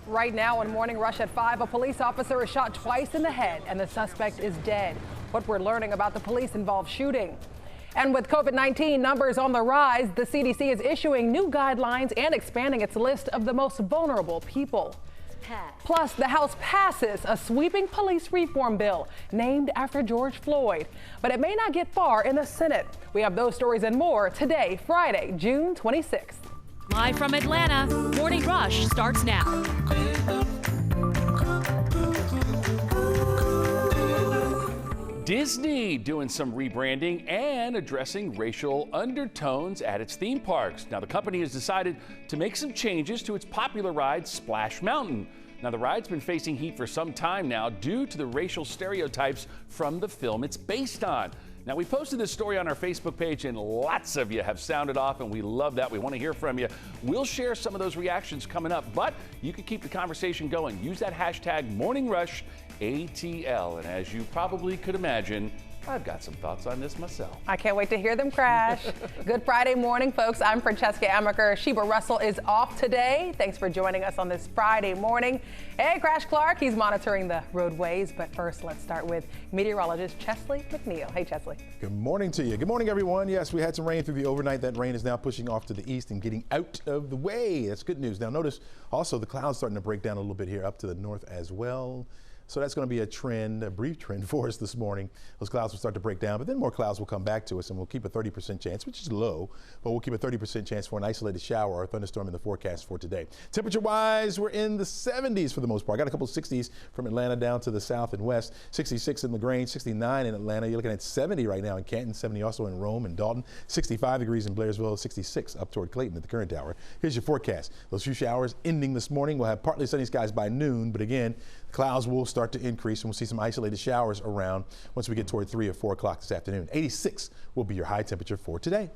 Right now on Morning Rush at 5, a police officer is shot twice in the head and the suspect is dead. What we're learning about the police-involved shooting. And with COVID-19 numbers on the rise, the CDC is issuing new guidelines and expanding its list of the most vulnerable people. Plus, the House passes a sweeping police reform bill named after George Floyd. But it may not get far in the Senate. We have those stories and more today, Friday, June 26th. Live from Atlanta, Morning Rush starts now. Disney doing some rebranding and addressing racial undertones at its theme parks. Now, the company has decided to make some changes to its popular ride, Splash Mountain. Now, the ride's been facing heat for some time now due to the racial stereotypes from the film it's based on. Now, we posted this story on our Facebook page, and lots of you have sounded off, and we love that. We want to hear from you. We'll share some of those reactions coming up, but you can keep the conversation going. Use that hashtag MorningRushATL, and as you probably could imagine, I've got some thoughts on this myself. I can't wait to hear them crash. Good Friday morning, folks. I'm Francesca Amaker. Sheba Russell is off today. Thanks for joining us on this Friday morning. Hey, Crash Clark, he's monitoring the roadways. But first, let's start with meteorologist Chesley Mcneil. Hey, Chesley. Good morning to you. Good morning, everyone. Yes, we had some rain through the overnight. That rain is now pushing off to the east and getting out of the way. That's good news. Now, notice also the clouds starting to break down a little bit here up to the north as well. So that's going to be a trend, a brief trend for us this morning. Those clouds will start to break down, but then more clouds will come back to us, and we'll keep a 30% chance, which is low, but we'll keep a 30% chance for an isolated shower or thunderstorm in the forecast for today. Temperature-wise, we're in the 70s for the most part. Got a couple of 60s from Atlanta down to the south and west. 66 in LaGrange, 69 in Atlanta. You're looking at 70 right now in Canton, 70 also in Rome and Dalton, 65 degrees in Blairsville, 66 up toward Clayton at the current hour. Here's your forecast. Those few showers ending this morning. We'll have partly sunny skies by noon, but again, clouds will start to increase, and we'll see some isolated showers around once we get toward 3 or 4 o'clock this afternoon. 86 will be your high temperature for today.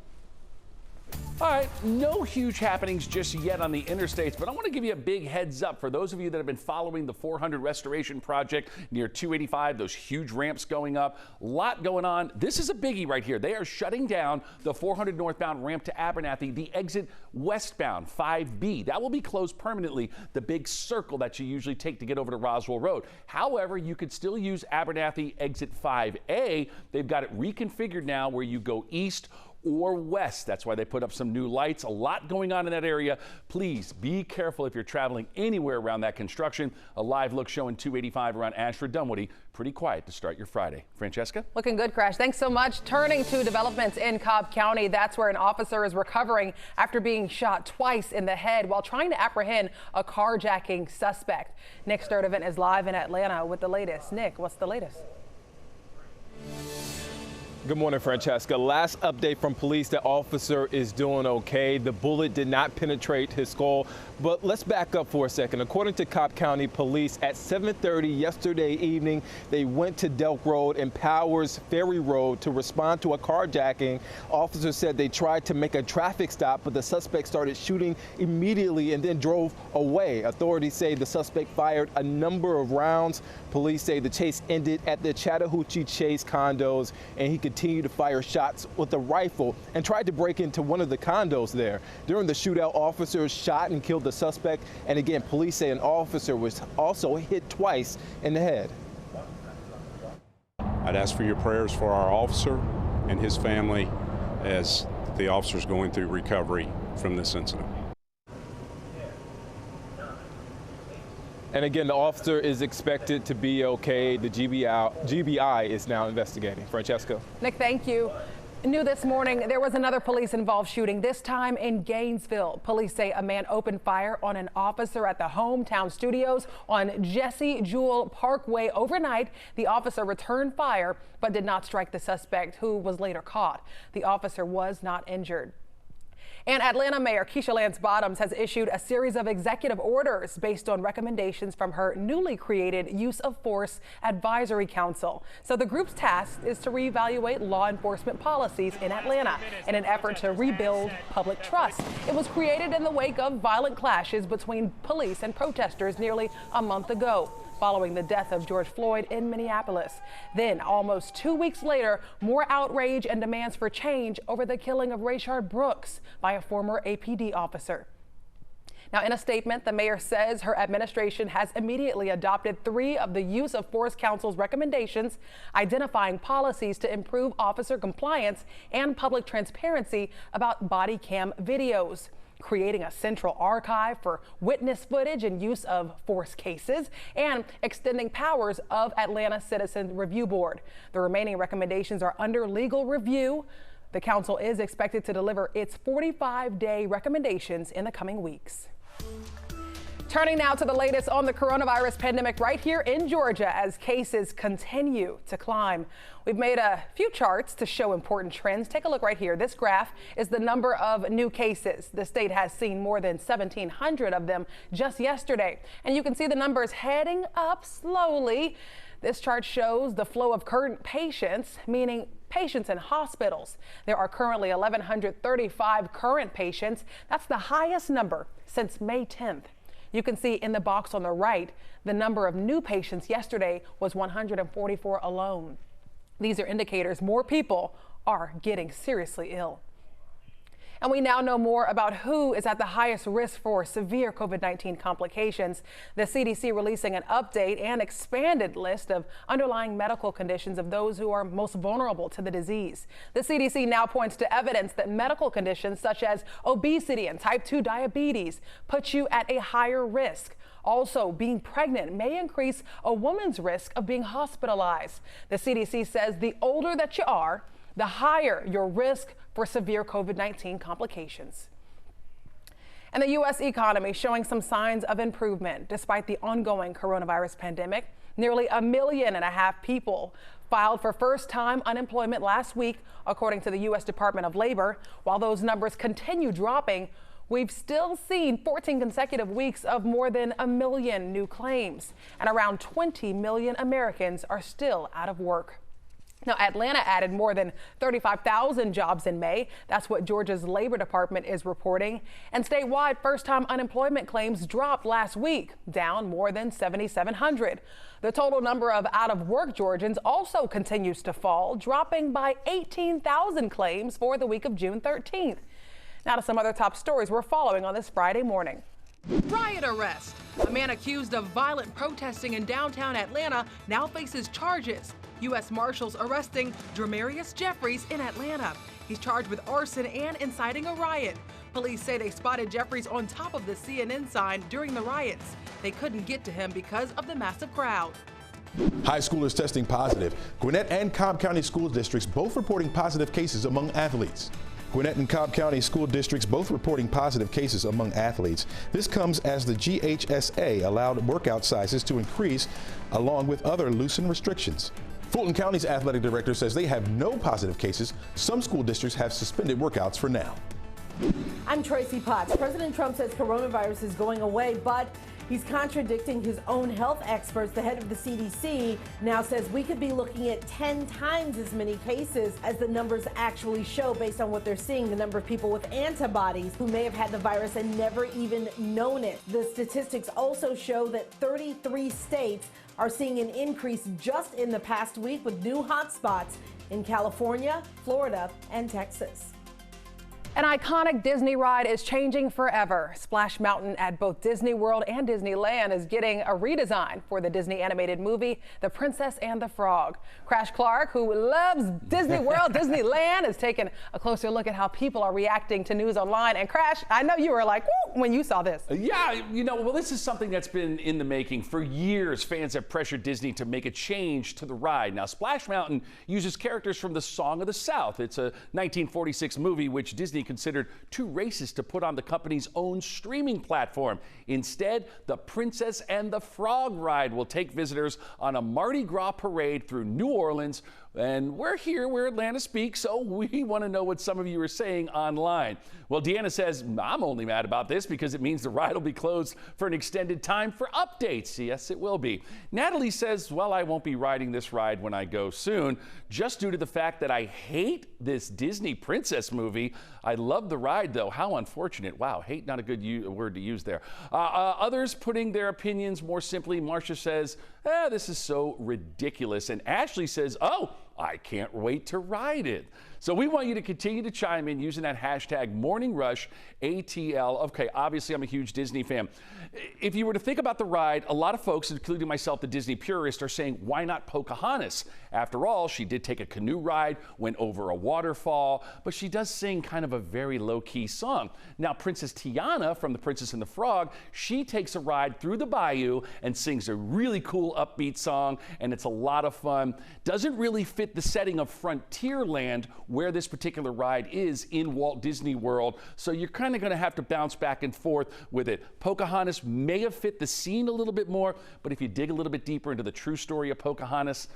All right, no huge happenings just yet on the interstates, but I want to give you a big heads up for those of you that have been following the 400 restoration project near 285, those huge ramps going up, a lot going on. This is a biggie right here. They are shutting down the 400 northbound ramp to Abernathy, the exit westbound 5B. That will be closed permanently, the big circle that you usually take to get over to Roswell Road. However, you could still use Abernathy exit 5A. They've got it reconfigured now where you go east or west. That's why they put up some new lights. A lot going on in that area. Please be careful if you're traveling anywhere around that construction. A live look showing 285 around Ashford Dunwoody. Pretty quiet to start your Friday. Francesca? Looking good, Crash. Thanks so much. Turning to developments in Cobb County, that's where an officer is recovering after being shot twice in the head while trying to apprehend a carjacking suspect. Nick Sturdivant is live in Atlanta with the latest. Nick, what's the latest? Good morning, Francesca. Last update from police, the officer is doing okay. The bullet did not penetrate his skull. But let's back up for a second. According to Cobb County Police, at 7:30 yesterday evening, they went to Delk Road and Powers Ferry Road to respond to a carjacking. Officers said they tried to make a traffic stop, but the suspect started shooting immediately and then drove away. Authorities say the suspect fired a number of rounds. Police say the chase ended at the Chattahoochee Chase condos, and he continued to fire shots with a rifle and tried to break into one of the condos there. During the shootout, officers shot and killed the suspect, and again, police say an officer was also hit twice in the head. I'd ask for your prayers for our officer and his family as the officer's going through recovery from this incident. And again, the officer is expected to be okay. The GBI is now investigating. Francesca. Nick, thank you. New this morning, there was another police-involved shooting, this time in Gainesville. Police say a man opened fire on an officer at the Hometown Studios on Jesse Jewell Parkway overnight. The officer returned fire, but did not strike the suspect, who was later caught. The officer was not injured. And Atlanta Mayor Keisha Lance Bottoms has issued a series of executive orders based on recommendations from her newly created Use of Force Advisory Council. So the group's task is to reevaluate law enforcement policies in Atlanta in an effort to rebuild public trust. It was created in the wake of violent clashes between police and protesters nearly a month ago, following the death of George Floyd in Minneapolis. Then, almost 2 weeks later, more outrage and demands for change over the killing of Rayshard Brooks by a former APD officer. Now, in a statement, the mayor says her administration has immediately adopted 3 of the Use of Force Council's recommendations, identifying policies to improve officer compliance and public transparency about body cam videos, creating a central archive for witness footage and use of force cases, and extending powers of Atlanta Citizen Review Board. The remaining recommendations are under legal review. The council is expected to deliver its 45-day recommendations in the coming weeks. Turning now to the latest on the coronavirus pandemic right here in Georgia as cases continue to climb. We've made a few charts to show important trends. Take a look right here. This graph is the number of new cases. The state has seen more than 1,700 of them just yesterday. And you can see the numbers heading up slowly. This chart shows the flow of current patients, meaning patients in hospitals. There are currently 1,135 current patients. That's the highest number since May 10th. You can see in the box on the right, the number of new patients yesterday was 144 alone. These are indicators more people are getting seriously ill. And we now know more about who is at the highest risk for severe COVID-19 complications. The CDC releasing an update and expanded list of underlying medical conditions of those who are most vulnerable to the disease. The CDC now points to evidence that medical conditions such as obesity and type 2 diabetes put you at a higher risk. Also, being pregnant may increase a woman's risk of being hospitalized. The CDC says the older that you are, the higher your risk for severe COVID-19 complications. And the U.S. economy showing some signs of improvement despite the ongoing coronavirus pandemic. Nearly 1.5 million people filed for first-time unemployment last week, according to the U.S. Department of Labor. While those numbers continue dropping, we've still seen 14 consecutive weeks of more than 1 million new claims, and around 20 million Americans are still out of work. Now, Atlanta added more than 35,000 jobs in May. That's what Georgia's Labor Department is reporting. And statewide, first-time unemployment claims dropped last week, down more than 7,700. The total number of out-of-work Georgians also continues to fall, dropping by 18,000 claims for the week of June 13th. Now to some other top stories we're following on this Friday morning. Riot arrest. A man accused of violent protesting in downtown Atlanta now faces charges. U.S. Marshals arresting Dramarius Jeffries in Atlanta. He's charged with arson and inciting a riot. Police say they spotted Jeffries on top of the CNN sign during the riots. They couldn't get to him because of the massive crowd. High schoolers testing positive. Gwinnett and Cobb County school districts both reporting positive cases among athletes. Gwinnett and Cobb County school districts both reporting positive cases among athletes. This comes as the GHSA allowed workout sizes to increase along with other loosened restrictions. Fulton County's athletic director says they have no positive cases. Some school districts have suspended workouts for now. I'm Tracy Potts. President Trump says coronavirus is going away, but he's contradicting his own health experts. The head of the CDC now says we could be looking at 10 times as many cases as the numbers actually show based on what they're seeing, the number of people with antibodies who may have had the virus and never even known it. The statistics also show that 33 states are seeing an increase just in the past week with new hotspots in California, Florida, and Texas. An iconic Disney ride is changing forever. Splash Mountain at both Disney World and Disneyland is getting a redesign for the Disney animated movie, The Princess and the Frog. Crash Clark, who loves Disney World, Disneyland, is taking a closer look at how people are reacting to news online. And Crash, I know you were like, woo, when you saw this. Yeah, well, this is something that's been in the making for years. Fans have pressured Disney to make a change to the ride. Now, Splash Mountain uses characters from the Song of the South. It's a 1946 movie which Disney considered too racist to put on the company's own streaming platform. Instead, the Princess and the Frog ride will take visitors on a Mardi Gras parade through New Orleans. And we're here where Atlanta speaks, so we want to know what some of you are saying online. Well, Deanna says, I'm only mad about this because it means the ride will be closed for an extended time for updates. Yes, it will be. Natalie says, well, I won't be riding this ride when I go soon, just due to the fact that I hate this Disney princess movie. I love the ride, though. How unfortunate. Wow, hate not a good word to use there. Others putting their opinions more simply. Marcia says, this is so ridiculous. And Ashley says, oh, I can't wait to ride it. So we want you to continue to chime in using that hashtag Morning Rush ATL. Okay, obviously I'm a huge Disney fan. If you were to think about the ride, a lot of folks, including myself, the Disney purist, are saying, why not Pocahontas? After all, she did take a canoe ride, went over a waterfall, but she does sing kind of a very low-key song. Now, Princess Tiana from The Princess and the Frog, she takes a ride through the bayou and sings a really cool upbeat song, and it's a lot of fun. Doesn't really fit the setting of Frontierland, where this particular ride is in Walt Disney World, so you're kind of going to have to bounce back and forth with it. Pocahontas may have fit the scene a little bit more, but if you dig a little bit deeper into the true story of Pocahontas,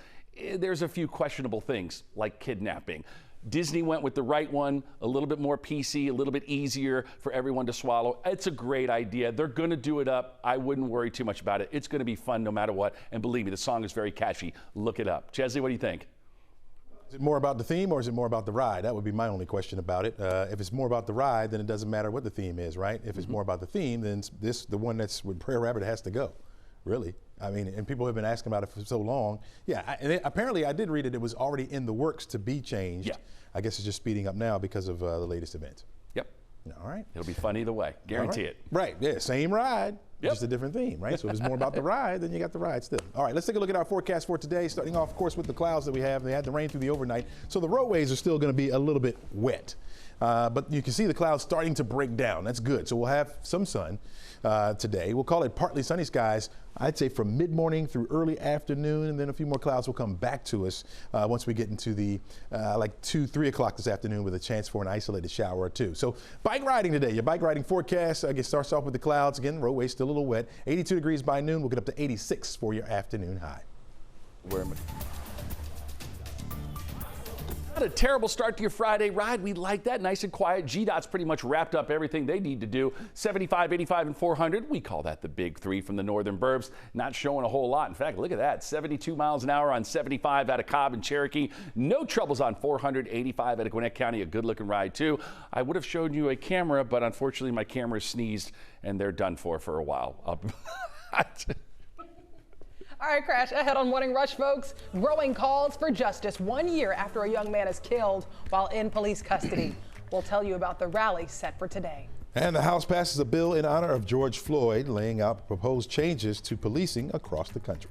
there's a few questionable things, like kidnapping. Disney went with the right one, a little bit more PC, a little bit easier for everyone to swallow. It's a great idea. They're going to do it up. I wouldn't worry too much about it. It's going to be fun no matter what, and believe me, the song is very catchy. Look it up. Chesley, what do you think? Is it more about the theme or is it more about the ride? That would be my only question about it. If it's more about the ride, then it doesn't matter what the theme is, right? If it's more about the theme, then the one that's with Prayer Rabbit has to go, really. I mean, and people have been asking about it for so long. Yeah, apparently I did read it was already in the works to be changed. Yeah. I guess it's just speeding up now because of the latest events. Yep. All right. It'll be fun either way. Guarantee it. Right. Yeah. Same ride. Just a different theme, right? So if it's more about the ride, then you got the ride still. All right. Let's take a look at our forecast for today. Starting off, of course, with the clouds that we have. They had the rain through the overnight, so the roadways are still going to be a little bit wet. But you can see the clouds starting to break down. That's good. So we'll have some sun today. We'll call it partly sunny skies, I'd say from mid-morning through early afternoon, and then a few more clouds will come back to us once we get into the like 2, 3 o'clock this afternoon with a chance for an isolated shower or two. So bike riding today, your bike riding forecast, I guess, starts off with the clouds. Again, roadway still a little wet. 82 degrees by noon. We'll get up to 86 for your afternoon high. Where am I? Not a terrible start to your Friday ride. We like that. Nice and quiet. GDOT's pretty much wrapped up everything they need to do. 75, 85, and 400. We call that the big three from the northern burbs. Not showing a whole lot. In fact, look at that. 72 miles an hour on 75 out of Cobb and Cherokee. No troubles on 400. 85 out of Gwinnett County. A good looking ride too. I would have showed you a camera, but unfortunately my camera sneezed and they're done for a while. All right, Crash, ahead on Morning Rush, folks. Growing calls for justice 1 year after a young man is killed while in police custody. We'll tell you about the rally set for today. And the House passes a bill in honor of George Floyd, laying out proposed changes to policing across the country.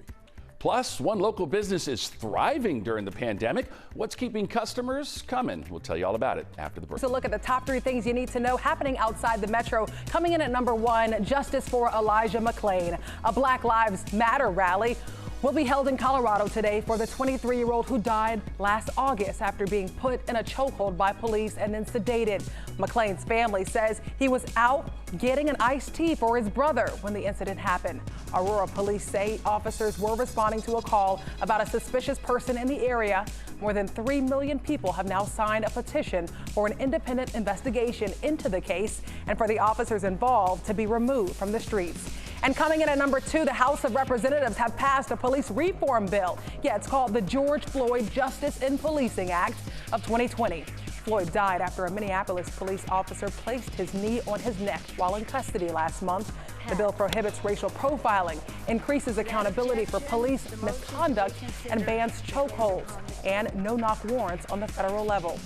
Plus, one local business is thriving during the pandemic. What's keeping customers coming? We'll tell you all about it after the break. So look at the top 3 things you need to know happening outside the metro. Coming in at number 1, justice for Elijah Mclean. A Black Lives Matter rally will be held in Colorado today for the 23-year-old who died last August after being put in a chokehold by police and then sedated. Mclean's family says he was out getting an iced tea for his brother when the incident happened. Aurora police say officers were responding to a call about a suspicious person in the area. More than 3 million people have now signed a petition for an independent investigation into the case and for the officers involved to be removed from the streets. And coming in at number 2, the House of Representatives have passed a police reform bill. Yeah, it's called the George Floyd Justice in Policing Act of 2020. Floyd died after a Minneapolis police officer placed his knee on his neck while in custody last month. The bill prohibits racial profiling, increases accountability for police misconduct, and bans chokeholds and no-knock warrants on the federal level,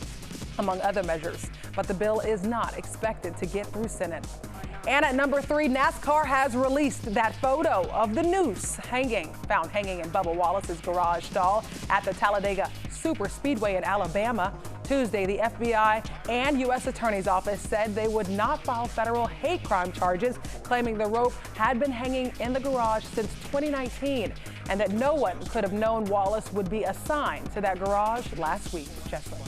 among other measures. But the bill is not expected to get through Senate. And at number 3, NASCAR has released that photo of the noose found hanging in Bubba Wallace's garage stall at the Talladega Super Speedway in Alabama. Tuesday, the FBI and U.S. Attorney's Office said they would not file federal hate crime charges, claiming the rope had been hanging in the garage since 2019 and that no one could have known Wallace would be assigned to that garage last week. Chesley.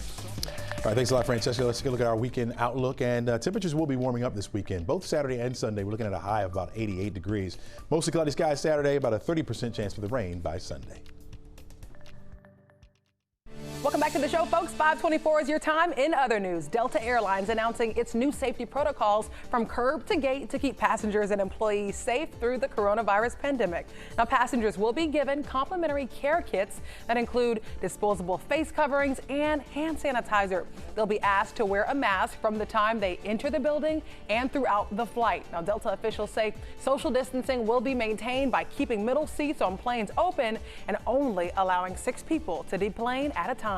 All right, thanks a lot, Francesca. Let's take a look at our weekend outlook. And temperatures will be warming up this weekend, both Saturday and Sunday. We're looking at a high of about 88 degrees. Mostly cloudy skies Saturday, about a 30% chance for the rain by Sunday. Welcome back to the show, folks. 5:24 is your time. In other news, Delta Airlines announcing its new safety protocols from curb to gate to keep passengers and employees safe through the coronavirus pandemic. Now, passengers will be given complimentary care kits that include disposable face coverings and hand sanitizer. They'll be asked to wear a mask from the time they enter the building and throughout the flight. Now, Delta officials say social distancing will be maintained by keeping middle seats on planes open and only allowing 6 people to deplane at a time.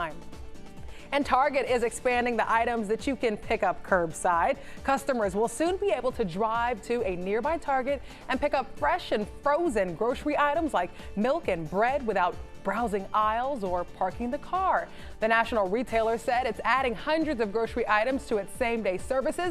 And Target is expanding the items that you can pick up curbside. Customers will soon be able to drive to a nearby Target and pick up fresh and frozen grocery items like milk and bread without browsing aisles or parking the car. The national retailer said it's adding hundreds of grocery items to its same-day services